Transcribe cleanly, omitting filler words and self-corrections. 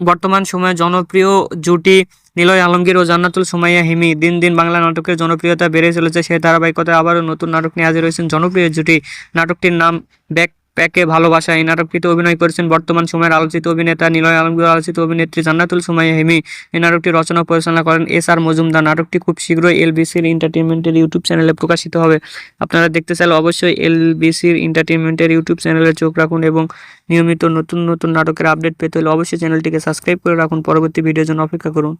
বর্তমান সময়ে জনপ্রিয় জুটি নিলয় আলমগীর ও জান্নাতুল সুমাইয়া হিমি। দিন দিন বাংলা নাটকের জনপ্রিয়তা বেড়ে চলেছে, সেই ধারাবাহিকতায় আবারও নতুন নাটক নিয়ে হাজির হয়েছেন জনপ্রিয় জুটি। নাটকটির নাম ব্যাকপ্যাকে ভালোবাসা। এই নাটকটিতে অভিনয় করেছেন বর্তমান সময়ের আলোচিত অভিনেতা নিলয় আলমগীর ও আলোচিত অভিনেত্রী জান্নাতুল সুমাইয়া হিমি। এই নাটকটি রচনা ও পরিচালনা করেন এস.আর. মজুমদার। নাটকটি খুব শীঘ্রই এলবিসির এন্টারটেইনমেন্টের ইউটিউব চ্যানেলে প্রকাশিত হবে। আপনারা দেখতে চাইলে অবশ্যই এলবিসির এন্টারটেইনমেন্টের ইউটিউব চ্যানেলে চোখ রাখুন এবং নিয়মিত নতুন নতুন নাটকের আপডেট পেতে হলে অবশ্যই চ্যানেলটিকে সাবস্ক্রাইব করে রাখুন। পরবর্তী ভিডিওর জন্য অপেক্ষা করুন।